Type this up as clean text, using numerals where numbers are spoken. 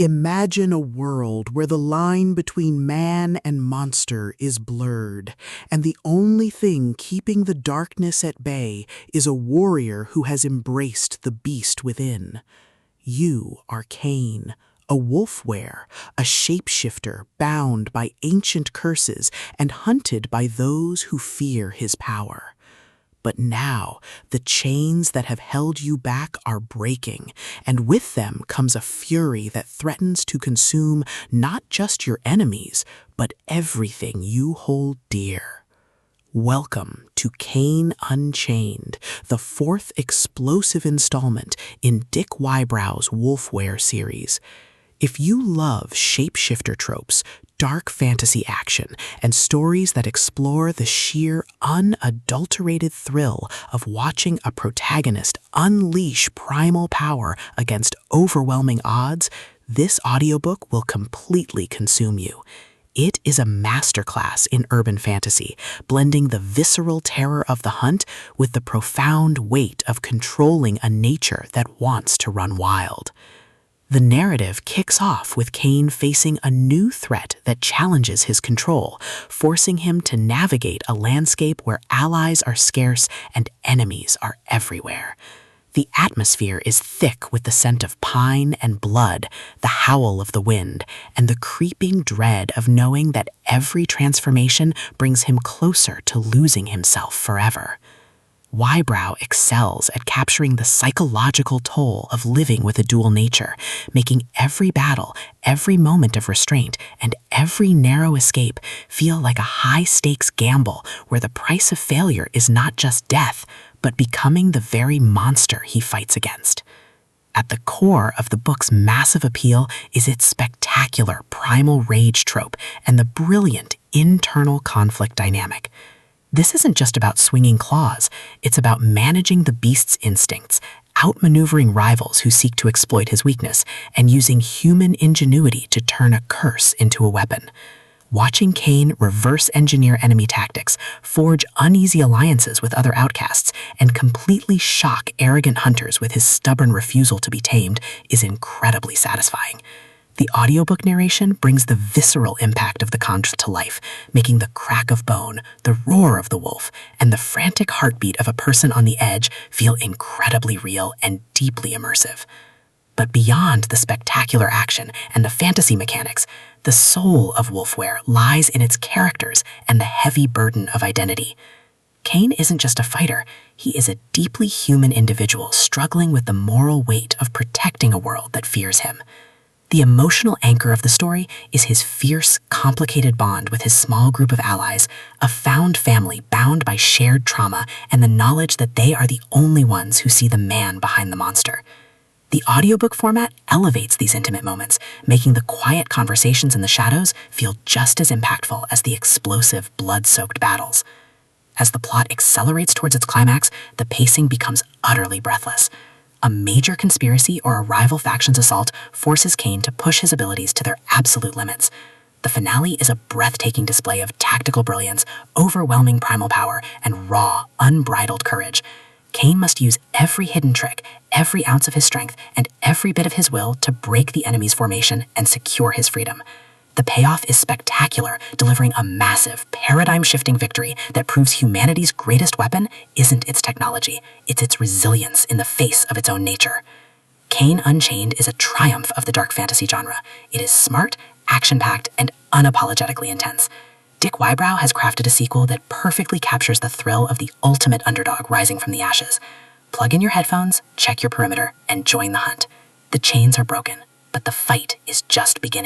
Imagine a world where the line between man and monster is blurred, and the only thing keeping the darkness at bay is a warrior who has embraced the beast within. You are Kane, a wolfwere, a shapeshifter bound by ancient curses and hunted by those who fear his power. But now, the chains that have held you back are breaking, and with them comes a fury that threatens to consume not just your enemies, but everything you hold dear. Welcome to Kane Unchained, the fourth explosive installment in Dick Wybrow's Wolfwere series. If you love shapeshifter tropes, dark fantasy action, and stories that explore the sheer, unadulterated thrill of watching a protagonist unleash primal power against overwhelming odds, this audiobook will completely consume you. It is a masterclass in urban fantasy, blending the visceral terror of the hunt with the profound weight of controlling a nature that wants to run wild. The narrative kicks off with Kane facing a new threat that challenges his control, forcing him to navigate a landscape where allies are scarce and enemies are everywhere. The atmosphere is thick with the scent of pine and blood, the howl of the wind, and the creeping dread of knowing that every transformation brings him closer to losing himself forever. Wybrow excels at capturing the psychological toll of living with a dual nature, making every battle, every moment of restraint, and every narrow escape feel like a high-stakes gamble where the price of failure is not just death, but becoming the very monster he fights against. At the core of the book's massive appeal is its spectacular primal rage trope and the brilliant internal conflict dynamic. This isn't just about swinging claws, it's about managing the beast's instincts, outmaneuvering rivals who seek to exploit his weakness, and using human ingenuity to turn a curse into a weapon. Watching Kane reverse-engineer enemy tactics, forge uneasy alliances with other outcasts, and completely shock arrogant hunters with his stubborn refusal to be tamed is incredibly satisfying. The audiobook narration brings the visceral impact of the conflict to life, making the crack of bone, the roar of the wolf, and the frantic heartbeat of a person on the edge feel incredibly real and deeply immersive. But beyond the spectacular action and the fantasy mechanics, the soul of Wolfwere lies in its characters and the heavy burden of identity. Kane isn't just a fighter, he is a deeply human individual struggling with the moral weight of protecting a world that fears him. The emotional anchor of the story is his fierce, complicated bond with his small group of allies, a found family bound by shared trauma and the knowledge that they are the only ones who see the man behind the monster. The audiobook format elevates these intimate moments, making the quiet conversations in the shadows feel just as impactful as the explosive, blood-soaked battles. As the plot accelerates towards its climax, the pacing becomes utterly breathless. A major conspiracy or a rival faction's assault forces Kane to push his abilities to their absolute limits. The finale is a breathtaking display of tactical brilliance, overwhelming primal power, and raw, unbridled courage. Kane must use every hidden trick, every ounce of his strength, and every bit of his will to break the enemy's formation and secure his freedom. The payoff is spectacular, delivering a massive, paradigm-shifting victory that proves humanity's greatest weapon isn't its technology, it's its resilience in the face of its own nature. Kane Unchained is a triumph of the dark fantasy genre. It is smart, action-packed, and unapologetically intense. Dick Wybrow has crafted a sequel that perfectly captures the thrill of the ultimate underdog rising from the ashes. Plug in your headphones, check your perimeter, and join the hunt. The chains are broken, but the fight is just beginning.